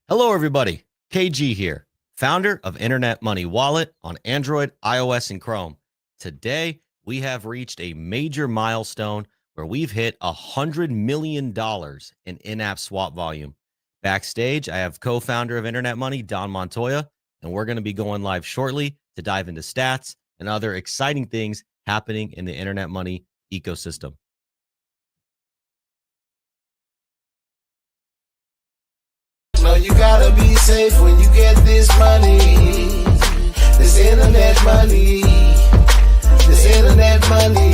Hello, everybody. KG here, founder of Internet Money Wallet on Android, iOS, and Chrome. Today, we have reached a major milestone where we've hit $100 million in-app swap volume. Backstage, I have co-founder of Internet Money, Don Montoya, and we're going to be going live shortly to dive into stats and other exciting things happening in the Internet Money ecosystem. No, you gotta be safe when you get this money. This internet money. This internet money.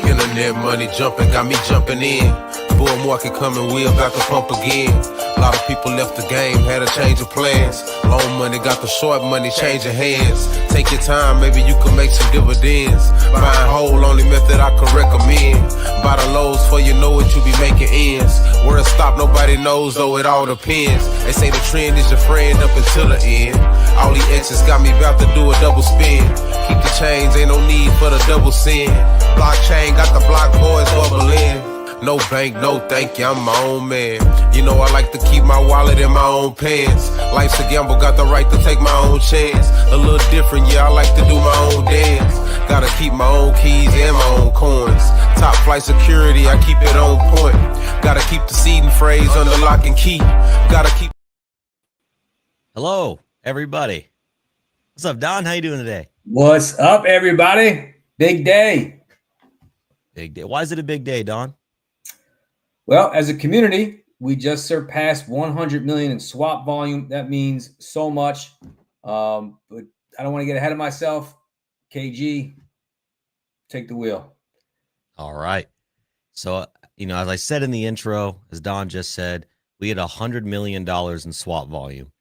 Internet money jumping, got me jumping in. Bull market coming, we about to pump again. A lot of people left the game, had a change of plans. Long money got the short money changing hands. Take your time, maybe you can make some dividends. Buying whole, only method I can recommend. Buy the lows for you know what you be making ends. Where it stop, nobody knows, though it all depends. They say the trend is your friend up until the end. All these exes got me about to do a double spin. Keep the change, ain't no need for the double sin. Blockchain got the block boys bubbling. No bank, no thank you, I'm my own man. You know I like to keep my wallet in my own pants. Life's a gamble, got the right to take my own chance. A little different, yeah, I like to do my own dance. Gotta keep my own keys and my own coins. Top flight security, I keep it on point. Gotta keep the seed and phrase under lock and key. Gotta keep... Hello, everybody. What's up, Don? How you doing today? What's up, everybody? Big day. Big day. Why is it a big day, Don? Well, as a community, we just surpassed 100 million in swap volume. That means so much. But I don't want to get ahead of myself. KG, take the wheel. All right. So, as I said in the intro, as Don just said, we had $100 million in swap volume.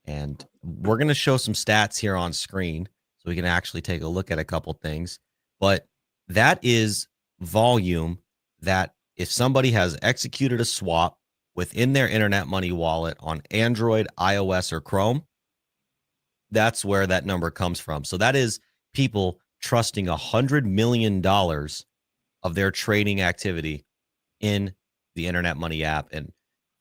And we're going to show some stats here on screen so we can actually take a look at a couple things. But that is volume that if somebody has executed a swap within their Internet Money wallet on Android, iOS, or Chrome, that's where that number comes from. So that is people trusting $100 million of their trading activity in the Internet Money app. And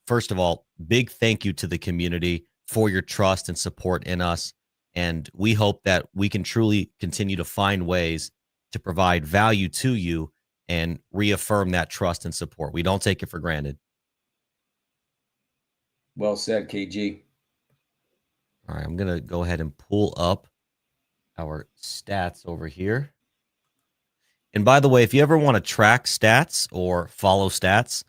first of all, big thank you to the community for your trust and support in us. And we hope that we can truly continue to find ways to provide value to you and reaffirm that trust and support. We don't take it for granted. Well said, KG. All right, I'm going to go ahead and pull up our stats over here. And by the way, if you ever want to track stats or follow stats,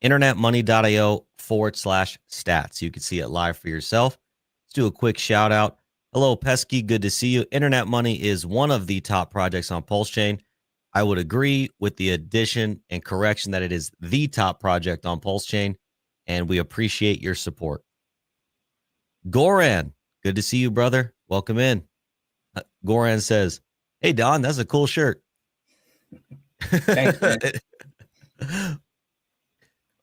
internetmoney.io/stats. You can see it live for yourself. Let's do a quick shout out. Hello, Pesky. Good to see you. Internet Money is one of the top projects on Pulse Chain. I would agree with the addition and correction that it is the top project on Pulse Chain, and we appreciate your support. Goran, good to see you, brother. Welcome in. Goran says, "Hey, Don, that's a cool shirt." Thanks, man.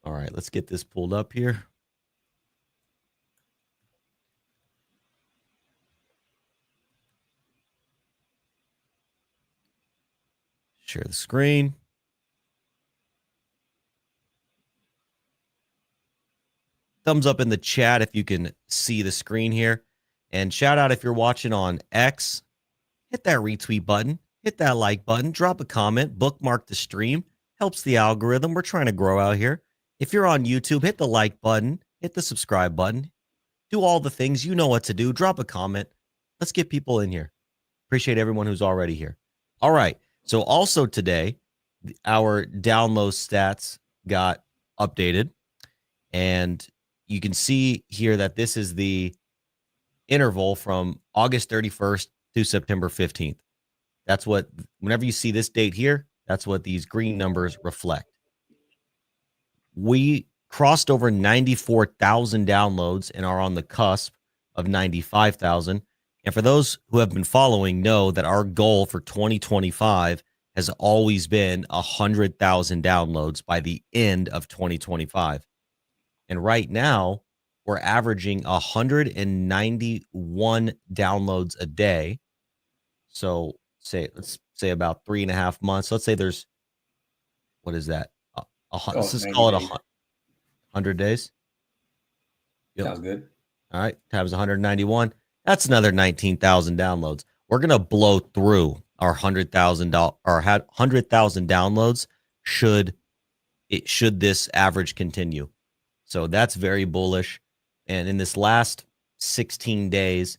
All right, let's get this pulled up here. Share the screen. Thumbs up in the chat if you can see the screen here. And shout out if you're watching on X. Hit that retweet button. Hit that like button. Drop a comment. Bookmark the stream. Helps the algorithm. We're trying to grow out here. If you're on YouTube, hit the like button. Hit the subscribe button. Do all the things. You know what to do. Drop a comment. Let's get people in here. Appreciate everyone who's already here. All right. So also today, our download stats got updated. And you can see here that this is the interval from August 31st to September 15th. That's what, whenever you see this date here, that's what these green numbers reflect. We crossed over 94,000 downloads and are on the cusp of 95,000. And for those who have been following know that our goal for 2025 has always been 100,000 downloads by the end of 2025. And right now, we're averaging 191 downloads a day. So let's say about 3.5 months. Let's say there's, what is that? Let's just call it 100 days. Yep. Sounds good. All right, times 191. That's another 19,000 downloads. We're gonna blow through our 100,000 downloads should this average continue. So that's very bullish. And in this last 16 days,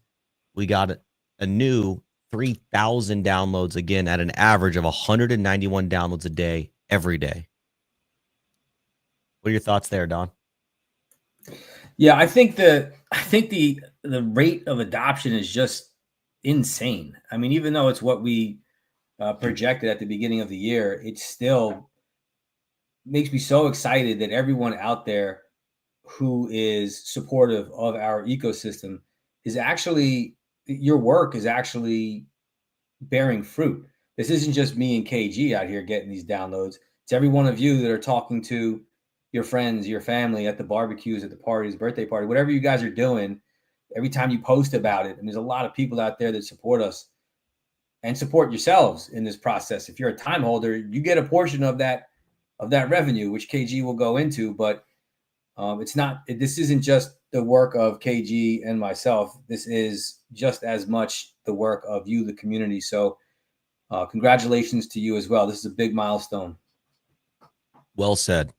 we got a new 3,000 downloads again at an average of 191 downloads a day every day. What are your thoughts there, Don? Yeah, I think the rate of adoption is just insane. I mean, even though it's what we projected at the beginning of the year, it still makes me so excited that everyone out there who is supportive of our ecosystem is actually, your work is actually bearing fruit. This isn't just me and KG out here getting these downloads. It's every one of you that are talking to your friends, your family at the barbecues, at the parties, birthday party, whatever you guys are doing. Every time you post about it, and there's a lot of people out there that support us and support yourselves in this process. If you're a time holder, you get a portion of that revenue, which KG will go into, but this isn't just the work of KG and myself. This is just as much the work of you, the community. So congratulations to you as well. This is a big milestone. Well said.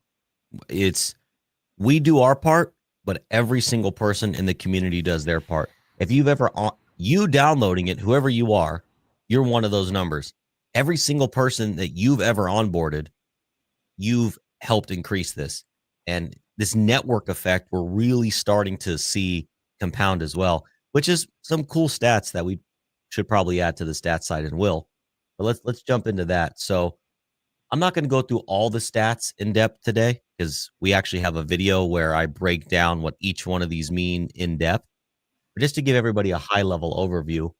We do our part, but every single person in the community does their part. If you've ever, you downloading it, whoever you are, you're one of those numbers. Every single person that you've ever onboarded, you've helped increase this. And this network effect, we're really starting to see compound as well, which is some cool stats that we should probably add to the stats side and will. But let's jump into that. So I'm not going to go through all the stats in depth today because we actually have a video where I break down what each one of these mean in depth. But just to give everybody a high level overview,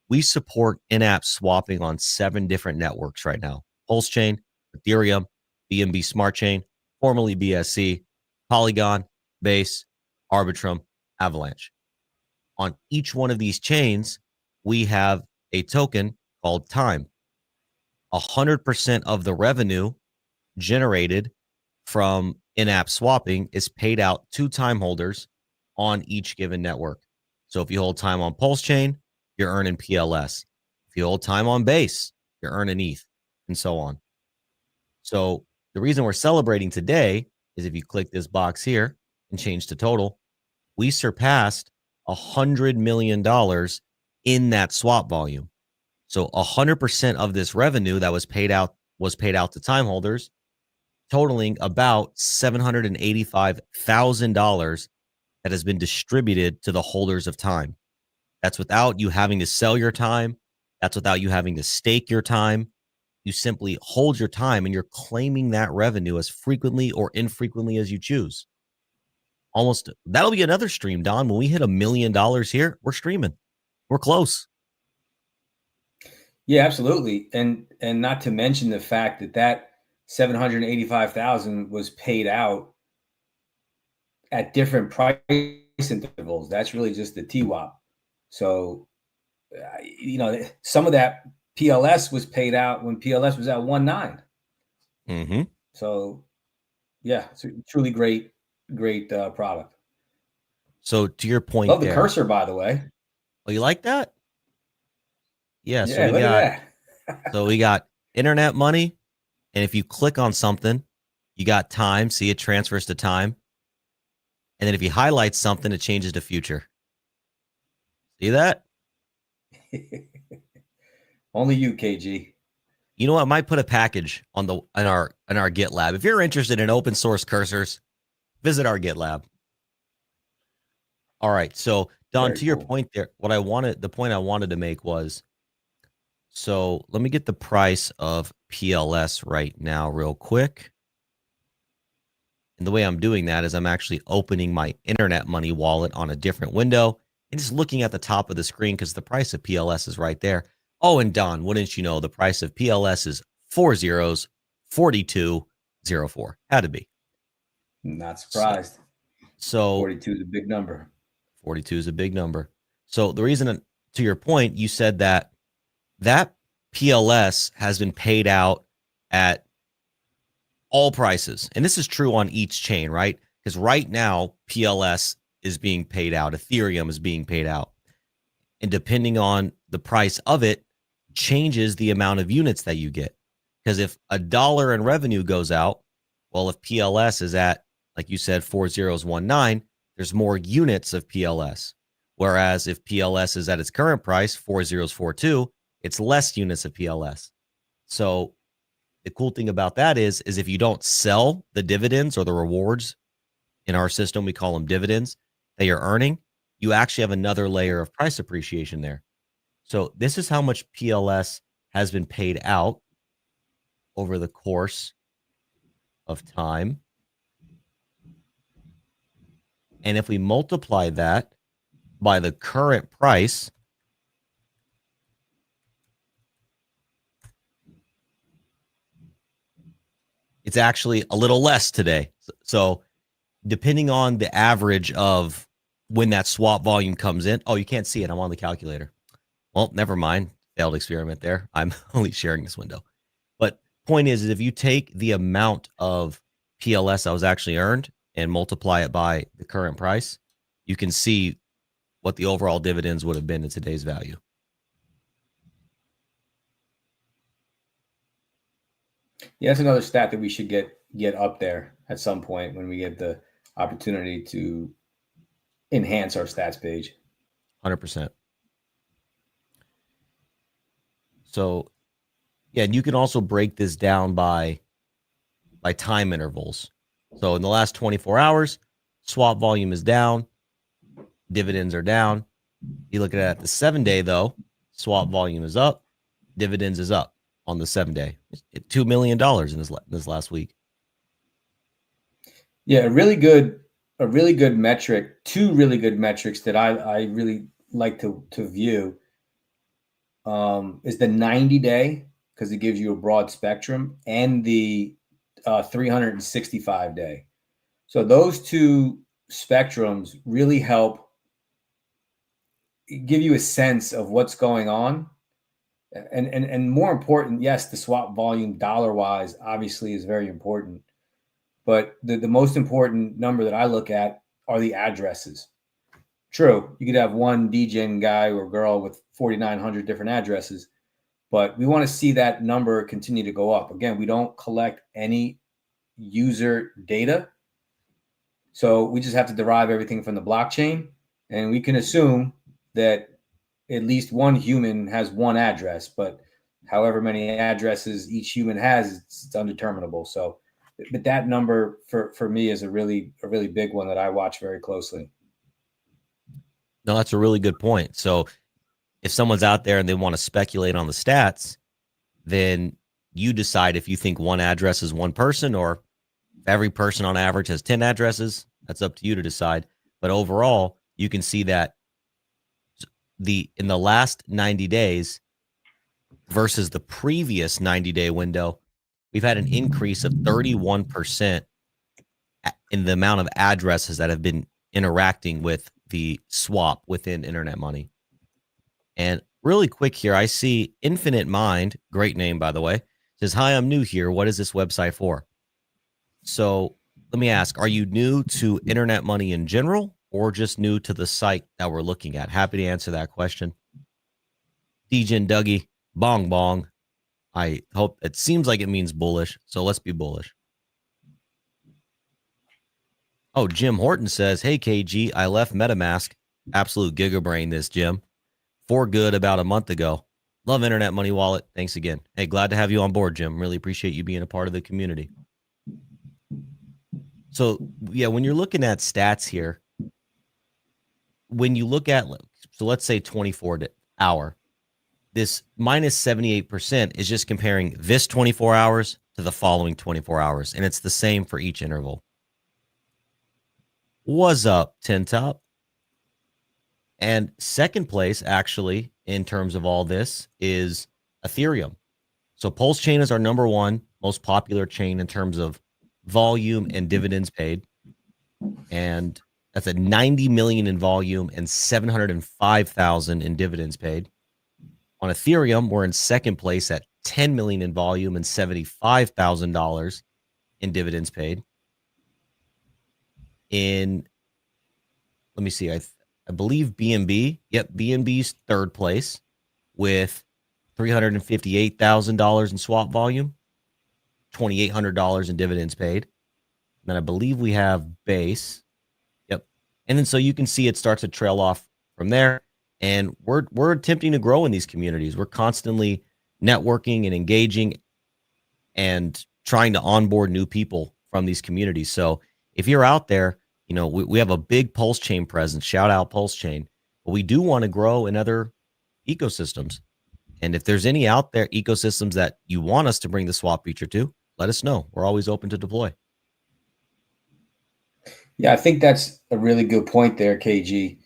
we support in-app swapping on 7 different networks right now: Pulse Chain, Ethereum, BNB Smart Chain, formerly BSC, Polygon, Base, Arbitrum, Avalanche. On each one of these chains, we have a token called TIME. 100% of the revenue generated from in-app swapping is paid out to time holders on each given network. So if you hold time on Pulse Chain, you're earning PLS. If you hold time on Base, you're earning ETH, and so on. So the reason we're celebrating today is if you click this box here and change to total, we surpassed $100 million in that swap volume. So 100% of this revenue that was paid out to time holders, totaling about $785,000 that has been distributed to the holders of time. That's without you having to sell your time. That's without you having to stake your time. You simply hold your time and you're claiming that revenue as frequently or infrequently as you choose. That'll be another stream, Don. When we hit $1 million here, we're streaming. We're close. Yeah, absolutely. And not to mention the fact that 785,000 was paid out at different price intervals. That's really just the TWAP. So, some of that PLS was paid out when PLS was at 1.9. Mm-hmm. So, yeah, it's a truly great product. So to your point, love the cursor, by the way. Oh, you like that? Yeah. So we got internet money, and if you click on something, you got time. See, it transfers to time, and then if you highlight something, it changes to future. See that? Only you, KG. You know what? I might put a package in our GitLab. If you're interested in open source cursors, visit our GitLab. All right. So Don, to your point there, the point I wanted to make was, so let me get the price of PLS right now real quick. And the way I'm doing that is I'm actually opening my Internet Money wallet on a different window and just looking at the top of the screen because the price of PLS is right there. Oh, and Don, wouldn't you know, the price of PLS is 42.04. Had to be. Not surprised. So 42 is a big number. 42 is a big number. So the reason, to your point, you said that PLS has been paid out at all prices. And this is true on each chain, right? Because right now, PLS is being paid out. Ethereum is being paid out. And depending on the price of it, changes the amount of units that you get. Because if $1 in revenue goes out, well, if PLS is at, like you said, 4019, there's more units of PLS. Whereas if PLS is at its current price, 4042, it's less units of PLS. So the cool thing about that is if you don't sell the dividends or the rewards, in our system, we call them dividends, that you're earning, you actually have another layer of price appreciation there. So this is how much PLS has been paid out over the course of time. And if we multiply that by the current price, it's actually a little less today. So depending on the average of when that swap volume comes in, oh, you can't see it. I'm on the calculator. Well, never mind. Failed experiment there. I'm only sharing this window. But point is if you take the amount of PLS that was actually earned and multiply it by the current price, you can see what the overall dividends would have been in today's value. Yeah, that's another stat that we should get up there at some point when we get the opportunity to enhance our stats page. 100%. So, yeah, and you can also break this down by time intervals. So in the last 24 hours, swap volume is down, dividends are down. You look at the 7-day though, swap volume is up, dividends is up on the 7-day. $2 million in this last week. Yeah, a really good metric, two really good metrics that I really like to view is the 90-day, because it gives you a broad spectrum, and the 365-day. So those two spectrums really help give you a sense of what's going on. And more important, yes, the swap volume dollar-wise obviously is very important. But the most important number that I look at are the addresses. True, you could have one DJing guy or girl with 4,900 different addresses, but we want to see that number continue to go up. Again, we don't collect any user data, so we just have to derive everything from the blockchain, and we can assume that at least one human has one address, but however many addresses each human has, it's undeterminable. So, but that number for me is a really big one that I watch very closely. No, that's a really good point. So if someone's out there and they want to speculate on the stats, then you decide if you think one address is one person, or if every person on average has 10 addresses. That's up to you to decide. But overall, you can see that in the last 90 days versus the previous 90-day window, we've had an increase of 31% in the amount of addresses that have been interacting with the swap within Internet Money. And really quick here, I see Infinite Mind, great name, by the way, says, "Hi, I'm new here. What is this website for?" So let me ask, are you new to Internet Money in general, or just new to the site that we're looking at? Happy to answer that question. DJ and Dougie, bong bong. I hope it seems like it means bullish, so let's be bullish. Oh, Jim Horton says, "Hey, KG, I left MetaMask. Absolute gigabrain this, Jim. For good about a month ago. Love Internet Money Wallet. Thanks again." Hey, glad to have you on board, Jim. Really appreciate you being a part of the community. So, yeah, when you're looking at stats here, when you look at, so let's say 24-hour, this minus 78% is just comparing this 24 hours to the following 24 hours. And it's the same for each interval. What's up, Tin Top? And second place, actually, in terms of all this, is Ethereum. So Pulse Chain is our number one most popular chain in terms of volume and dividends paid. And that's at 90 million in volume and 705,000 in dividends paid. On Ethereum, we're in second place at 10 million in volume and $75,000 in dividends paid. let me see. I believe BNB. Yep, BNB's third place with $358,000 in swap volume, $2,800 in dividends paid. And then I believe we have Base. Yep. And then so you can see it starts to trail off from there. And we're attempting to grow in these communities. We're constantly networking and engaging and trying to onboard new people from these communities. So if you're out there, you know, we have a big Pulse Chain presence. Shout out Pulse Chain. But we do want to grow in other ecosystems. And if there's any out there ecosystems that you want us to bring the swap feature to, let us know. We're always open to deploy. Yeah, I think that's a really good point there, KG.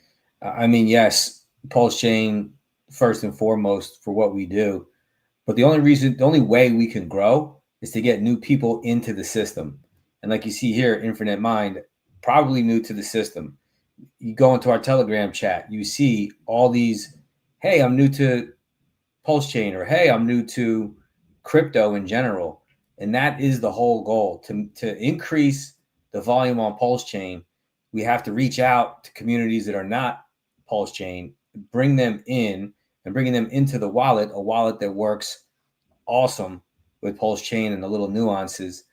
I mean, yes, Pulse Chain first and foremost for what we do. But the only way we can grow is to get new people into the system. And like you see here, Infinite Mind, probably new to the system. You go into our Telegram chat, you see all these, hey, I'm new to Pulse Chain, or hey, I'm new to crypto in general. And that is the whole goal, to increase the volume on Pulse Chain. We have to reach out to communities that are not Pulse Chain, bring them in, and bringing them into the wallet, a wallet that works awesome with Pulse Chain and the little nuances.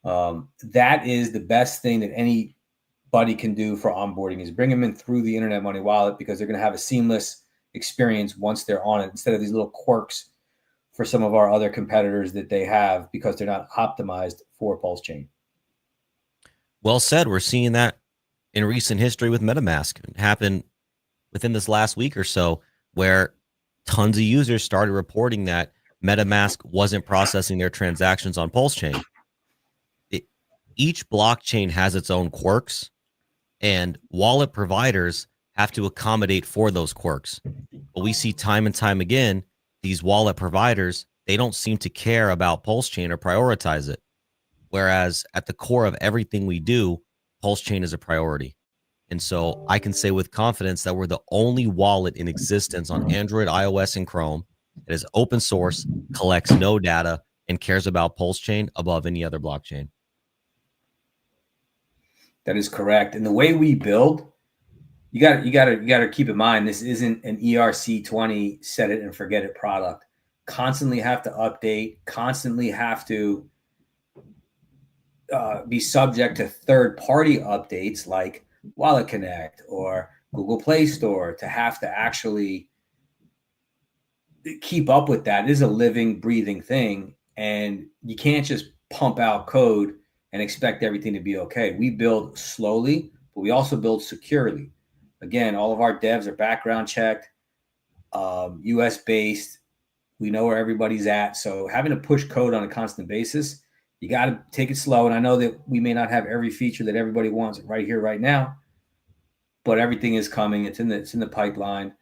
That is the best thing that anybody can do for onboarding, is bring them in through the Internet Money wallet, because they're going to have a seamless experience once they're on it, instead of these little quirks for some of our other competitors that they have because they're not optimized for Pulse Chain. Well said. We're seeing that in recent history with MetaMask. It happened within this last week or so, where tons of users started reporting that MetaMask wasn't processing their transactions on Pulse Chain. Each blockchain has its own quirks, and wallet providers have to accommodate for those quirks. But we see time and time again, these wallet providers, they don't seem to care about Pulse Chain or prioritize it. Whereas at the core of everything we do, Pulse Chain is a priority. And so I can say with confidence that we're the only wallet in existence on Android, iOS, and Chrome that is open source, collects no data, and cares about Pulse Chain above any other blockchain. That is correct. And the way we build, you got to keep in mind, this isn't an ERC20 set it and forget it product. Constantly have to update, constantly have to be subject to third-party updates like Wallet Connect or Google Play Store, to have to actually keep up with that. It is a living, breathing thing, and you can't just pump out code and expect everything to be okay. We build slowly, but we also build securely. Again, all of our devs are background checked, US based. We know where everybody's at. So having to push code on a constant basis, you got to take it slow. And I know that we may not have every feature that everybody wants right here, right now, but everything is coming. It's in the pipeline,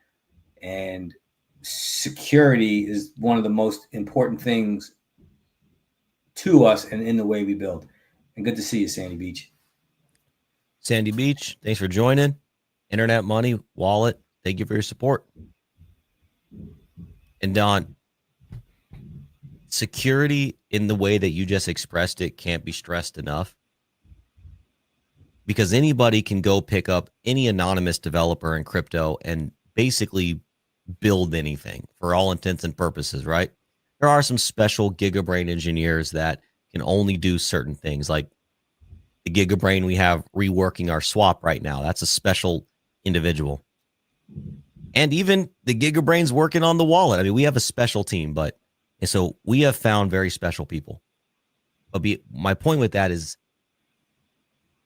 and security is one of the most important things to us and in the way we build. And good to see you, Sandy Beach. Sandy Beach, thanks for joining. Internet Money Wallet, thank you for your support. And Don, security in the way that you just expressed it can't be stressed enough, because anybody can go pick up any anonymous developer in crypto and basically build anything for all intents and purposes, right? There are some special gigabrain engineers that can only do certain things, like the gigabrain we have reworking our swap right now. That's a special individual. And even the gigabrains working on the wallet. I mean, we have a special team, and so we have found very special people. But my point with that is,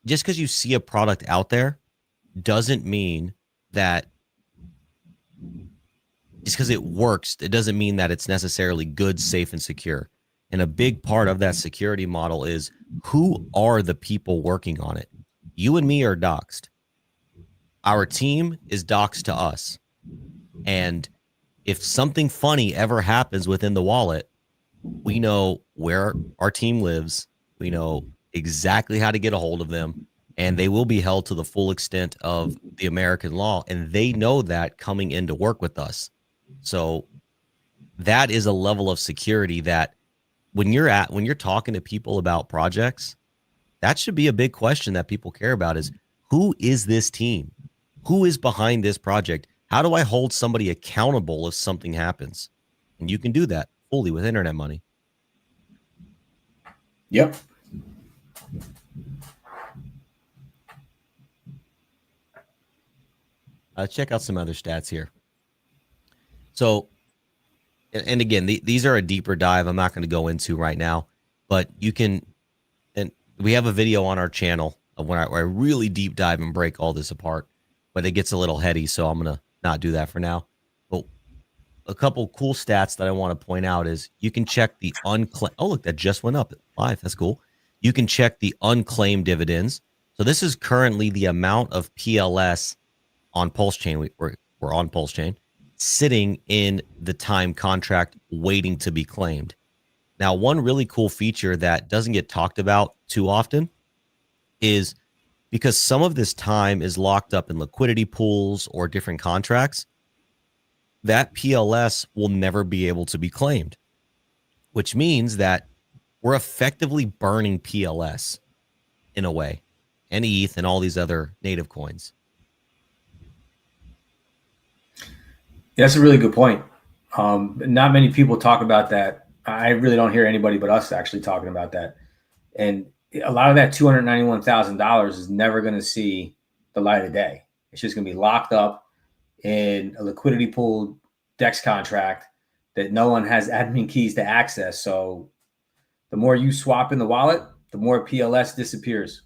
just because you see a product out there doesn't mean that, just because it works, it doesn't mean that it's necessarily good, safe, and secure. And a big part of that security model is, who are the people working on it? You and me are doxed. Our team is doxed to us. And if something funny ever happens within the wallet, we know where our team lives. We know exactly how to get a hold of them, and they will be held to the full extent of the American law. And they know that coming in to work with us. So that is a level of security that when you're talking to people about projects, that should be a big question that people care about, is who is this team? Who is behind this project? How do I hold somebody accountable if something happens? And you can do that fully with Internet Money. Yep. Check out some other stats here. So, and again, these are a deeper dive I'm not going to go into right now, but you can, and we have a video on our channel of where I really deep dive and break all this apart, but it gets a little heady, so I'm going to not do that for now. But a couple cool stats that I want to point out is you can check the unclaimed. Oh, look, that just went up live. That's cool. You can check the unclaimed dividends. So this is currently the amount of PLS on Pulse Chain. We're on Pulse Chain, sitting in the time contract waiting to be claimed. Now, one really cool feature that doesn't get talked about too often is because some of this time is locked up in liquidity pools or different contracts, that PLS will never be able to be claimed, which means that we're effectively burning PLS in a way, and ETH and all these other native coins. That's a really good point. Not many people talk about that. I really don't hear anybody but us actually talking about that. And a lot of that $291,000 is never going to see the light of day. It's just going to be locked up in a liquidity pool DEX contract that no one has admin keys to access. So the more you swap in the wallet, the more PLS disappears.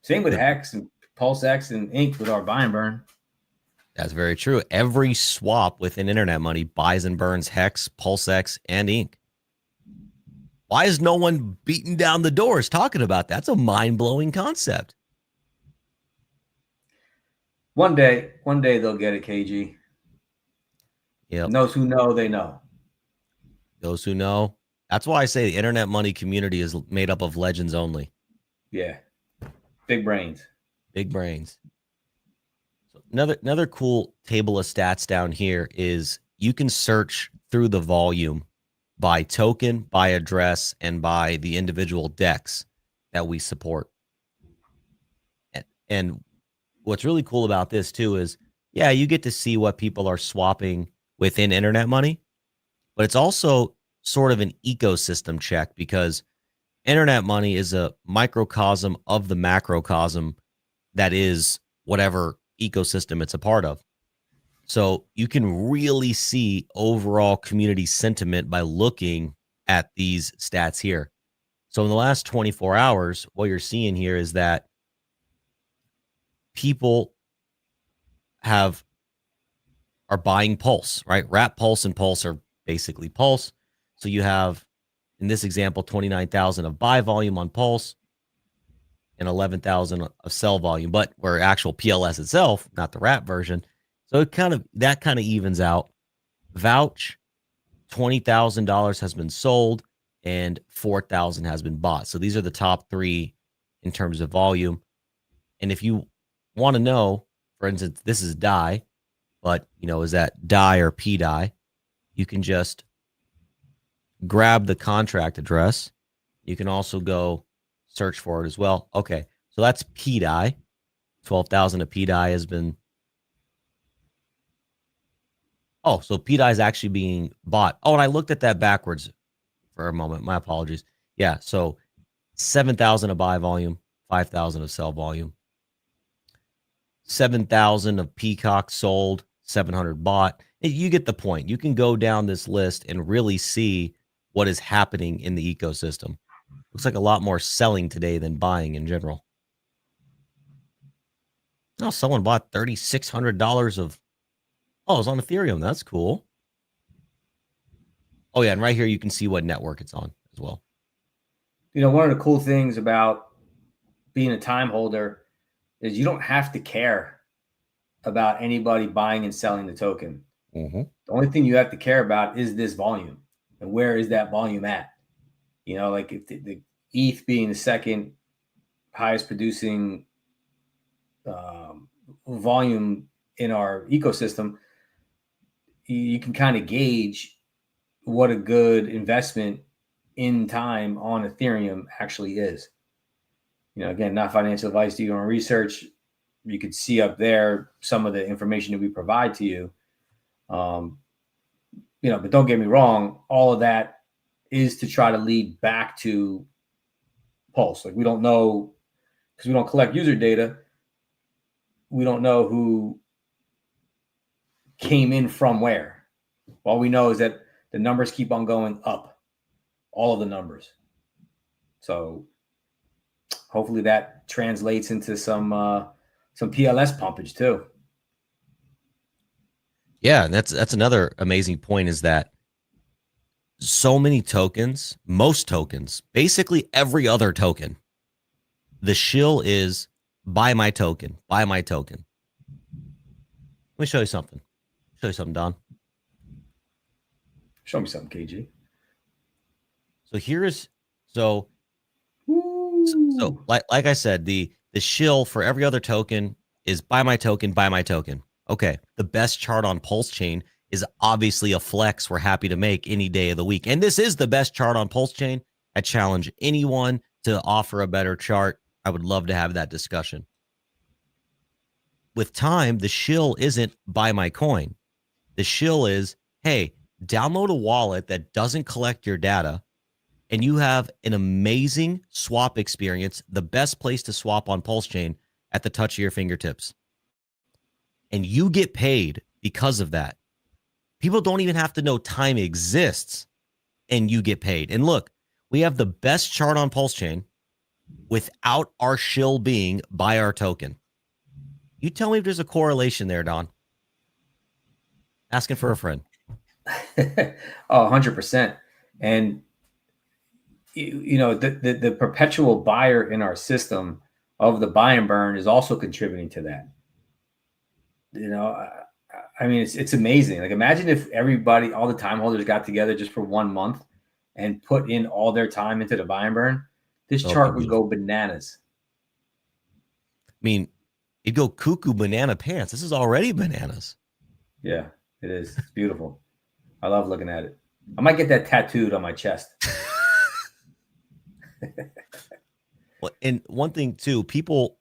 Same with Hex and PulseX and Ink with our buy and burn. That's very true. Every swap within Internet Money buys and burns Hex, PulseX, and Ink. Why is no one beating down the doors talking about that? That's a mind-blowing concept. One day they'll get it, KG. Yep. And those who know, they know. Those who know. That's why I say the Internet Money community is made up of legends only. Yeah. Big brains. Big brains. So another cool table of stats down here is you can search through the volume by token, by address, and by the individual DEX that we support. And what's really cool about this too is, yeah, you get to see what people are swapping within Internet Money, but it's also sort of an ecosystem check because Internet Money is a microcosm of the macrocosm that is whatever ecosystem it's a part of. So you can really see overall community sentiment by looking at these stats here. So in the last 24 hours, what you're seeing here is that people are buying Pulse, right? Wrap Pulse and Pulse are basically Pulse. So you have, in this example, 29,000 of buy volume on Pulse and 11,000 of sell volume, but where actual PLS itself, not the wrap version. So it kind of evens out. Vouch, $20,000 has been sold and 4,000 has been bought. So these are the top three in terms of volume. And if you want to know, for instance, this is DAI, but is that DAI or PDAI? You can just grab the contract address. You can also go search for it as well. Okay, so that's PDAI. 12,000 of PDAI has been. Oh, so PDAI is actually being bought. Oh, and I looked at that backwards for a moment. My apologies. Yeah, so 7,000 of buy volume, 5,000 of sell volume. 7,000 of Peacock sold, 700 bought. You get the point. You can go down this list and really see what is happening in the ecosystem. Looks like a lot more selling today than buying in general. Oh, someone bought $3,600 of. Oh, it's on Ethereum. That's cool. Oh, yeah. And right here, you can see what network it's on as well. One of the cool things about being a time holder is you don't have to care about anybody buying and selling the token. Mm-hmm. The only thing you have to care about is this volume and where is that volume at? Like if the ETH being the second highest producing volume in our ecosystem, you can kind of gauge what a good investment in time on Ethereum actually is. Again, not financial advice, do your own research. you could see up there some of the information that we provide to you. But don't get me wrong, all of that is to try to lead back to Pulse. Like, we don't know, because we don't collect user data. We don't know who came in from where. All we know is that the numbers keep on going up, all of the numbers. So hopefully that translates into some PLS pumpage too. Yeah, and that's another amazing point, is that so many tokens, most tokens, basically every other token, the shill is buy my token, buy my token. Let me show you something. Show you something, Don. Show me something, KG. So like I said, the shill for every other token is buy my token, buy my token. Okay, the best chart on Pulse Chain is obviously a flex we're happy to make any day of the week. And this is the best chart on Pulse Chain. I challenge anyone to offer a better chart. I would love to have that discussion. With time, the shill isn't buy my coin. The shill is, hey, download a wallet that doesn't collect your data, and you have an amazing swap experience, the best place to swap on Pulse Chain at the touch of your fingertips. And you get paid because of that. People don't even have to know time exists, and you get paid. And look, we have the best chart on Pulse Chain without our shill being buy our token. You tell me if there's a correlation there, Don. Asking for a friend. 100%. And the perpetual buyer in our system of the buy and burn is also contributing to that. I mean, it's amazing. Like, imagine if everybody, all the time holders, got together just for 1 month and put in all their time into the buy and burn. This chart would go bananas. I mean, it'd go cuckoo banana pants. This is already bananas. Yeah, it is. It's beautiful. I love looking at it. I might get that tattooed on my chest. Well, and one thing too, people,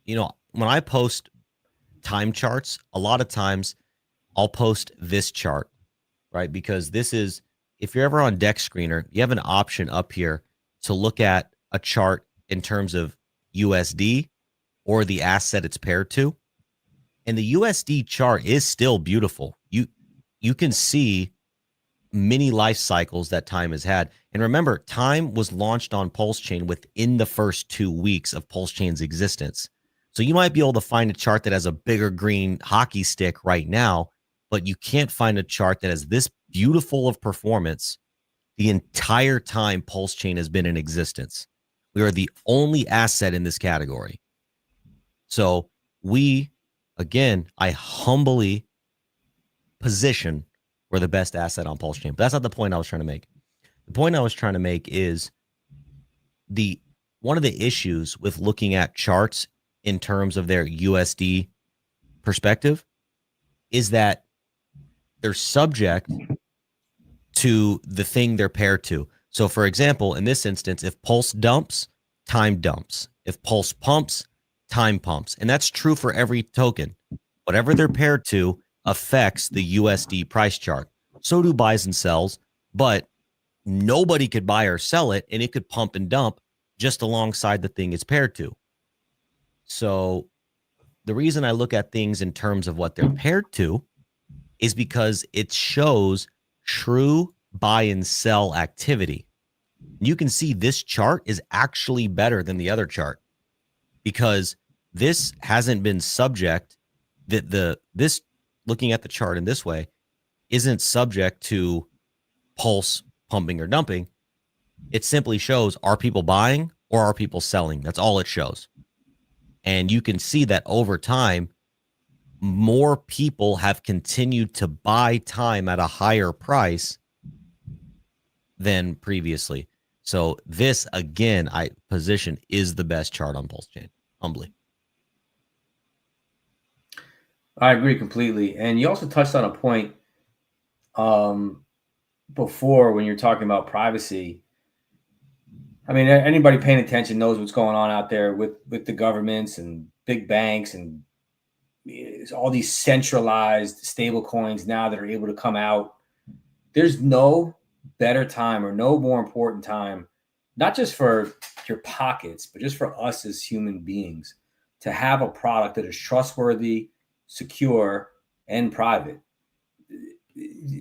when I post time charts, a lot of times I'll post this chart, right? Because this is, if you're ever on Deck Screener, you have an option up here to look at a chart in terms of USD or the asset it's paired to. And the USD chart is still beautiful. You can see many life cycles that time has had. And remember, time was launched on Pulse Chain within the first 2 weeks of Pulse Chain's existence. So you might be able to find a chart that has a bigger green hockey stick right now, but you can't find a chart that has this beautiful of performance the entire time Pulse Chain has been in existence. We are the only asset in this category. So I humbly position we're the best asset on Pulse Chain. But that's not the point I was trying to make. The point I was trying to make is one of the issues with looking at charts in terms of their USD perspective is that they're subject to the thing they're paired to. So, for example, in this instance, if Pulse dumps, time dumps. If Pulse pumps, time pumps. And that's true for every token. Whatever they're paired to affects the USD price chart. So do buys and sells, but nobody could buy or sell it, and it could pump and dump just alongside the thing it's paired to. So the reason I look at things in terms of what they're paired to is because it shows true buy and sell activity. You can see this chart is actually better than the other chart because this hasn't been subject, this looking at the chart in this way isn't subject to Pulse pumping or dumping. It simply shows, are people buying or are people selling? That's all it shows. And you can see that over time, more people have continued to buy time at a higher price than previously. So this, again, I position is the best chart on Pulse Chain, humbly. I agree completely. And you also touched on a point before when you're talking about privacy. I mean, anybody paying attention knows what's going on out there with the governments and big banks and all these centralized stable coins now that are able to come out. There's no better time or no more important time, not just for your pockets, but just for us as human beings, to have a product that is trustworthy, secure, and private.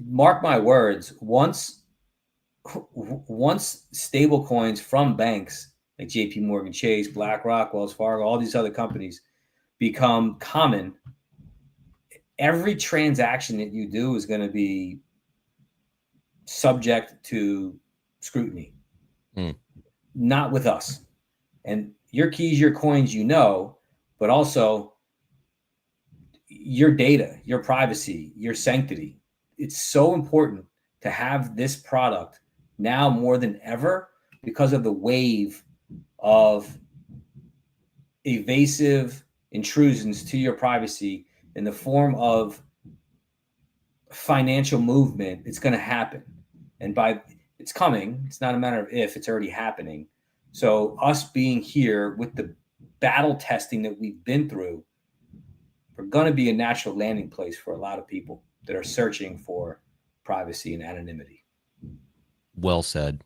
Mark my words, once stable coins from banks like JP Morgan Chase, BlackRock, Wells Fargo, all these other companies become common, every transaction that you do is going to be subject to scrutiny. Not with us. And your keys, your coins, but also your data, your privacy, your sanctity. It's so important to have this product now more than ever because of the wave of evasive intrusions to your privacy in the form of financial movement. It's going to happen. And it's coming. It's not a matter of if, it's already happening. So us being here with the battle testing that we've been through, we're going to be a natural landing place for a lot of people that are searching for privacy and anonymity. Well said.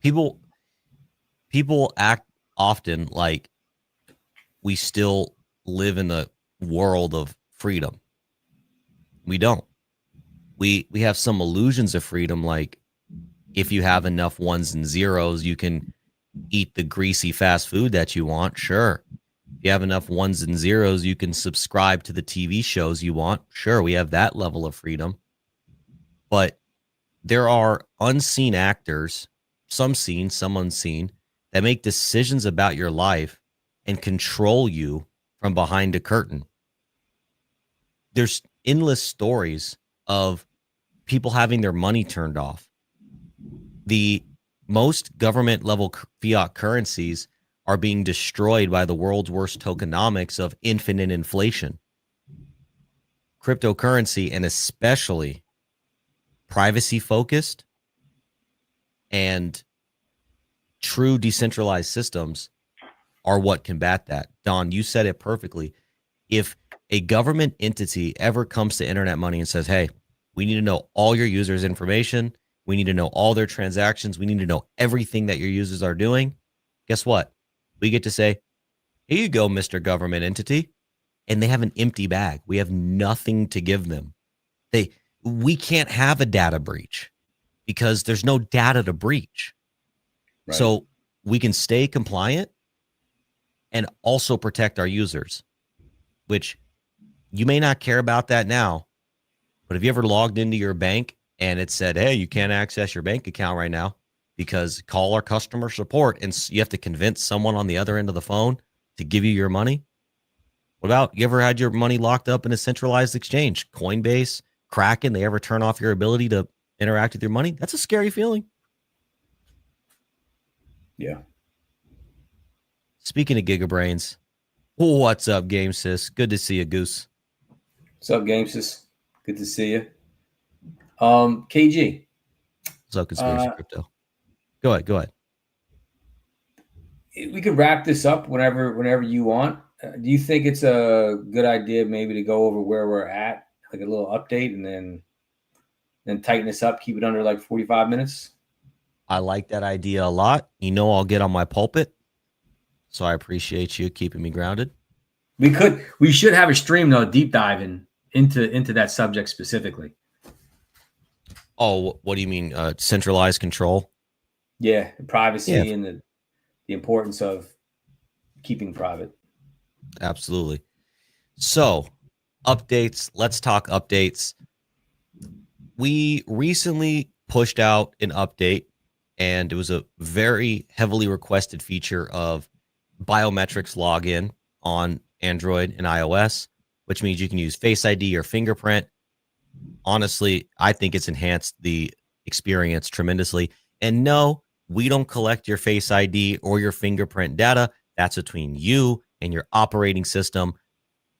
People act often like we still live in the world of freedom. We don't. We have some illusions of freedom, like if you have enough ones and zeros, you can eat the greasy fast food that you want. Sure. If you have enough ones and zeros, you can subscribe to the TV shows you want. Sure, we have that level of freedom. But there are unseen actors, some seen, some unseen, that make decisions about your life and control you from behind a curtain. There's endless stories of people having their money turned off. The most government level fiat currencies are being destroyed by the world's worst tokenomics of infinite inflation. Cryptocurrency, and especially privacy focused and true decentralized systems, are what combat that. Don, you said it perfectly. If a government entity ever comes to Internet Money and says, hey, we need to know all your users' information, we need to know all their transactions, we need to know everything that your users are doing, guess what? We get to say, here you go, Mr. Government Entity. And they have an empty bag. We have nothing to give them. We can't have a data breach because there's no data to breach. Right. So we can stay compliant and also protect our users, which you may not care about that now, but have you ever logged into your bank and it said, hey, you can't access your bank account right now because call our customer support, and you have to convince someone on the other end of the phone to give you your money? What about, you ever had your money locked up in a centralized exchange? Coinbase, Kraken, they ever turn off your ability to interact with your money? That's a scary feeling. Yeah. Speaking of Gigabrains, what's up, Game Sis? Good to see you, Goose. What's up, Game Sis? Good to see you. KG. What's up, Conspiracy Crypto? Go ahead. We could wrap this up whenever you want. Do you think it's a good idea maybe to go over where we're at, like a little update, and then tighten this up, keep it under like 45 minutes? I like that idea a lot. I'll get on my pulpit, so I appreciate you keeping me grounded. We should have a stream though, deep diving into that subject specifically. Oh, what do you mean? Centralized control? Yeah, privacy and the importance of keeping private. Absolutely. So, updates. Let's talk updates. We recently pushed out an update, and it was a very heavily requested feature of biometrics login on Android and iOS, which means you can use Face ID or fingerprint. Honestly, I think it's enhanced the experience tremendously. And no, we don't collect your Face ID or your fingerprint data. That's between you and your operating system.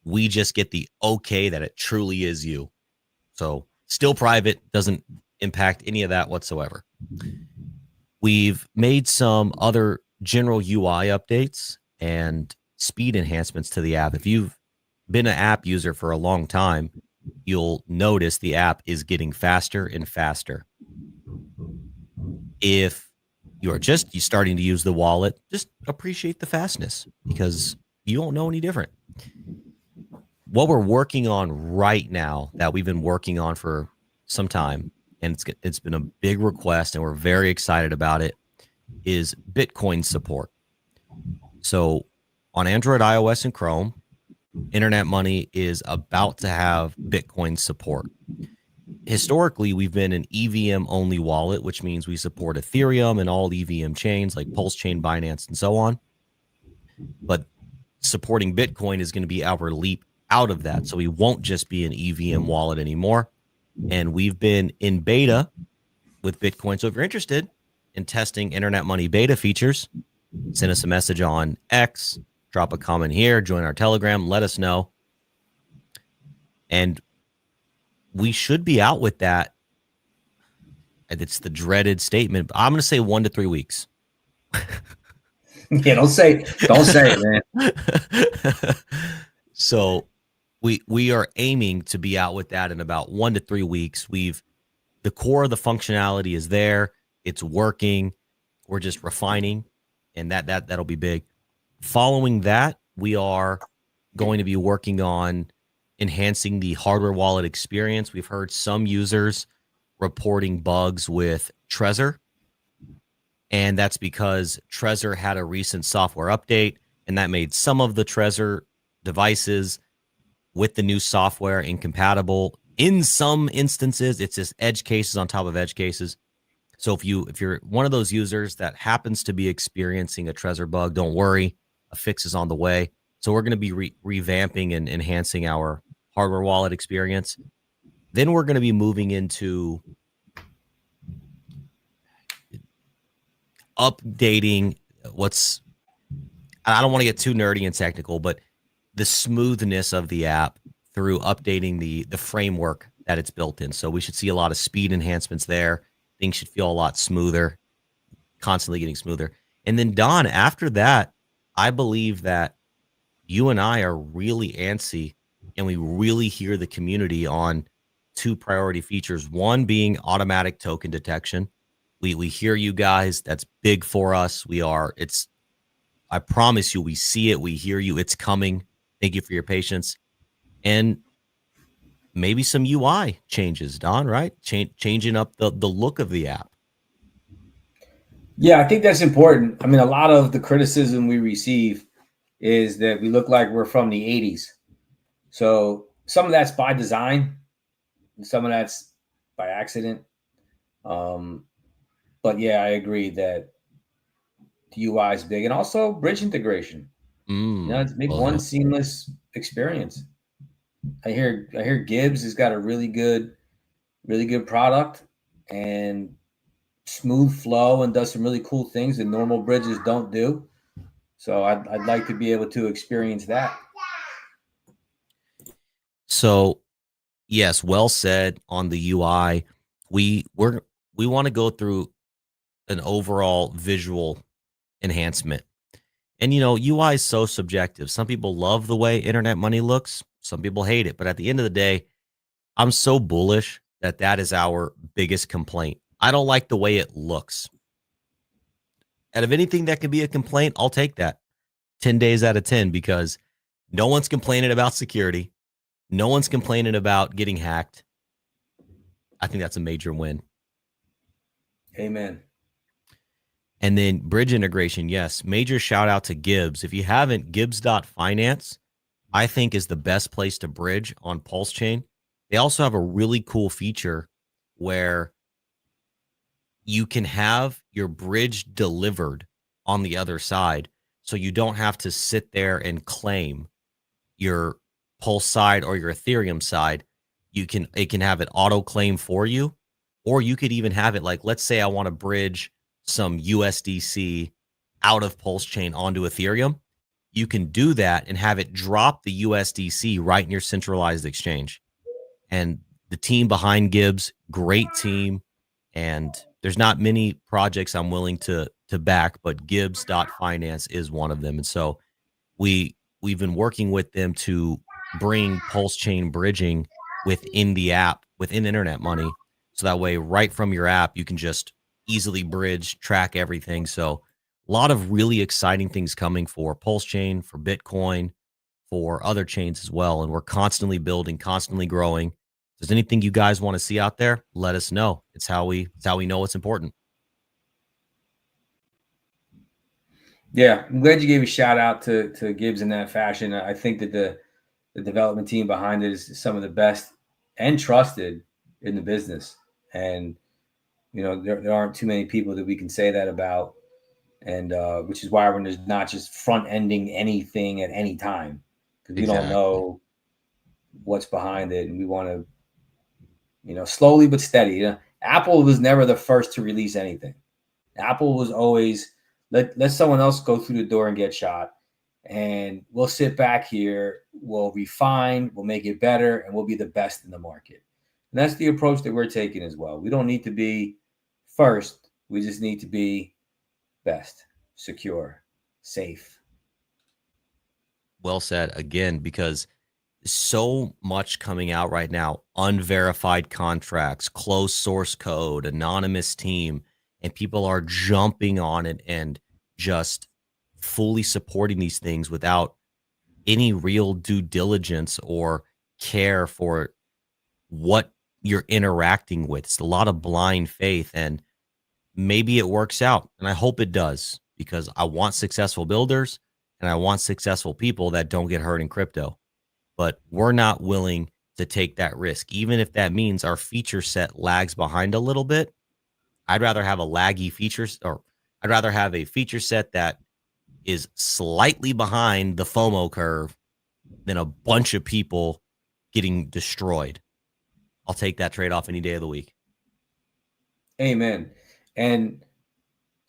We just get the okay that it truly is you. So still private, doesn't impact any of that whatsoever. We've made some other general UI updates, and speed enhancements to the app. If you've been an app user for a long time, you'll notice the app is getting faster and faster. If you're just starting to use the wallet, just appreciate the fastness because you won't know any different. What we're working on right now that we've been working on for some time, and it's been a big request and we're very excited about it, is Bitcoin support. So on Android, iOS, and Chrome, Internet Money is about to have Bitcoin support. Historically, we've been an EVM only wallet, which means we support Ethereum and all EVM chains like Pulse Chain, Binance, and so on. But supporting Bitcoin is going to be our leap out of that. So we won't just be an EVM wallet anymore. And we've been in beta with Bitcoin. So if you're interested in testing Internet Money beta features, send us a message on X, drop a comment here, join our Telegram, let us know. And we should be out with that. It's the dreaded statement, but I'm going to say 1 to 3 weeks. Yeah, don't say it, man. So we are aiming to be out with that in about 1 to 3 weeks. The core of the functionality is there. It's working. We're just refining, and that'll be big. Following that, we are going to be working on enhancing the hardware wallet experience. We've heard some users reporting bugs with Trezor, and that's because Trezor had a recent software update, and that made some of the Trezor devices with the new software incompatible. In some instances, it's just edge cases on top of edge cases. So if you're one of those users that happens to be experiencing a Trezor bug, don't worry, a fix is on the way. So we're going to be revamping and enhancing our hardware wallet experience. Then we're going to be moving into updating I don't want to get too nerdy and technical, but the smoothness of the app through updating the framework that it's built in. So we should see a lot of speed enhancements there. Things should feel a lot smoother, constantly getting smoother. And then Don, after that, I believe that you and I are really antsy and we really hear the community on 2 priority features. One being automatic token detection. We hear you guys. That's big for us. I promise you, we see it. We hear you. It's coming. Thank you for your patience. And maybe some UI changes, Don, right? Changing up the look of the app. Yeah, I think that's important. I mean, a lot of the criticism we receive is that we look like we're from the 80s. So some of that's by design, and some of that's by accident. But yeah, I agree that the UI is big, and also bridge integration. Make one seamless experience. I hear Gibbs has got a really good product and smooth flow and does some really cool things that normal bridges don't do. So I'd like to be able to experience that. So yes, well said on the UI. We want to go through an overall visual enhancement. And UI is so subjective. Some people love the way Internet Money looks. Some people hate it. But at the end of the day, I'm so bullish that is our biggest complaint. I don't like the way it looks. Out of anything that can be a complaint, I'll take that 10 days out of 10 because no one's complaining about security. No one's complaining about getting hacked. I think that's a major win. Amen. And then bridge integration, yes. Major shout out to Gibbs. If you haven't, Gibbs.finance, I think is the best place to bridge on Pulse Chain. They also have a really cool feature where you can have your bridge delivered on the other side. So you don't have to sit there and claim your Pulse side or your Ethereum side. It can have it auto claim for you, or you could even have it like, let's say I want to bridge some USDC out of Pulse Chain onto Ethereum. You can do that and have it drop the USDC right in your centralized exchange. And the team behind Gibbs, great team. And there's not many projects I'm willing to back, but Gibbs.finance is one of them. And so we've been working with them to bring pulse chain bridging within the app, within Internet Money. So that way, right from your app, you can just easily bridge, track everything. So a lot of really exciting things coming for Pulse Chain, for Bitcoin, for other chains as well. And we're constantly building, constantly growing. If there's anything you guys want to see out there, let us know. It's how we know it's important. Yeah, I'm glad you gave a shout out to Gibbs in that fashion. I think that the development team behind it is some of the best and trusted in the business. And, you know, there aren't too many people that we can say that about. And which is why we're just not just front ending anything at any time, because we don't know what's behind it. And we want to, you know, slowly but steady. You know, Apple was never the first to release anything. Apple was always let someone else go through the door and get shot. And we'll sit back here, we'll refine, we'll make it better, and we'll be the best in the market. And that's the approach that we're taking as well. We don't need to be first. We just need to be best, secure, safe. Well said again, because so much coming out right now, unverified contracts, closed source code, anonymous team, and people are jumping on it and just fully supporting these things without any real due diligence or care for what you're interacting with. It's a lot of blind faith, and maybe it works out, and I hope it does, because I want successful builders and I want successful people that don't get hurt in crypto. But we're not willing to take that risk, even if that means our feature set lags behind a little bit. I'd rather have a laggy features, or I'd rather have a feature set that is slightly behind the FOMO curve than a bunch of people getting destroyed. I'll take that trade-off any day of the week. Amen. And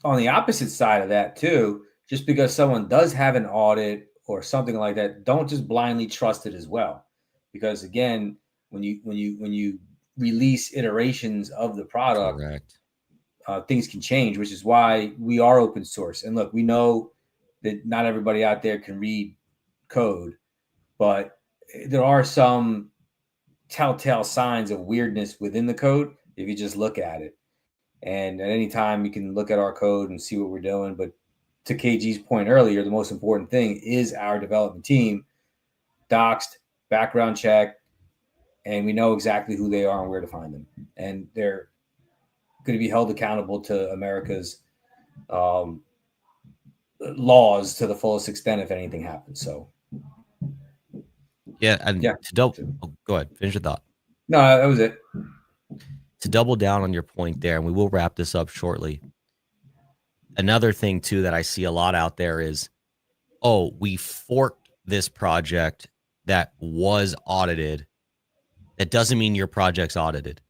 on the opposite side of that too, just because someone does have an audit or something like that, don't just blindly trust it as well. Because again, when you release iterations of the product, correct, things can change, which is why we are open source. And look, we know that not everybody out there can read code, but there are some telltale signs of weirdness within the code if you just look at it. And at any time you can look at our code and see what we're doing. But to KG's point earlier, the most important thing is our development team, doxed, background check, and we know exactly who they are and where to find them. And they're going to be held accountable to America's laws to the fullest extent if anything happens. So, yeah, and to double, go ahead, finish your thought. No, that was it. To double down on your point there, and we will wrap this up shortly. Another thing too that I see a lot out there is, oh, we forked this project that was audited. That doesn't mean your project's audited.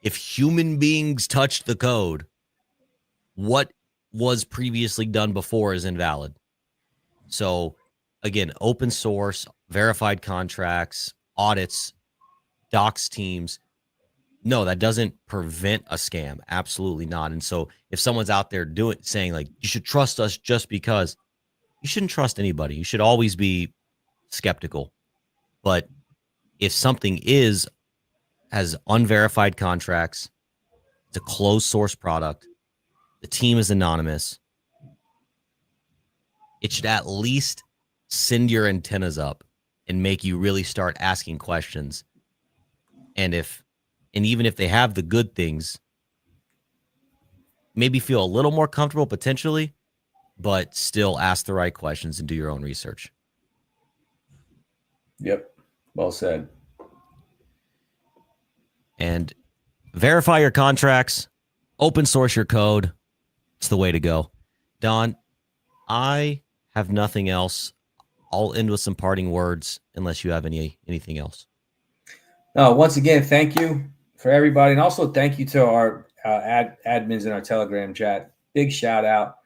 If human beings touched the code, what was previously done before is invalid. So again, open source, verified contracts, audits, docs teams. No, that doesn't prevent a scam. Absolutely not. And so if someone's out there saying like, you should trust us just because, you shouldn't trust anybody. You should always be skeptical. But if something has unverified contracts, it's a closed source product, the team is anonymous, it should at least send your antennas up and make you really start asking questions. And even if they have the good things, maybe feel a little more comfortable potentially, but still ask the right questions and do your own research. Yep. Well said. And verify your contracts, open source your code. It's the way to go. Don, I have nothing else. I'll end with some parting words unless you have anything else. No, once again, thank you for everybody. And also thank you to our admins in our Telegram chat. Big shout out.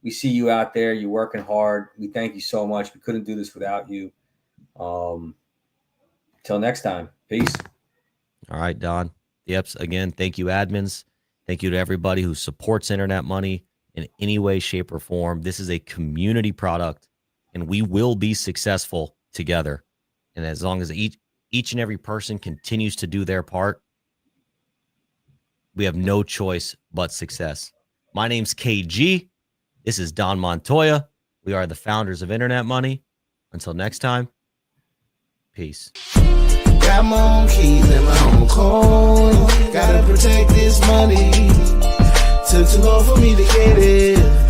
We see you out there. You're working hard. We thank you so much. We couldn't do this without you. Till next time. Peace. All right, Don. Yep. Again, thank you, admins. Thank you to everybody who supports Internet Money in any way, shape, or form. This is a community product, and we will be successful together. And as long as each and every person continues to do their part, we have no choice but success. My name's KG. This is Don Montoya. We are the founders of Internet Money. Until next time, peace. Got my own keys and my own coin. Gotta protect this money. Took too long for me to get it.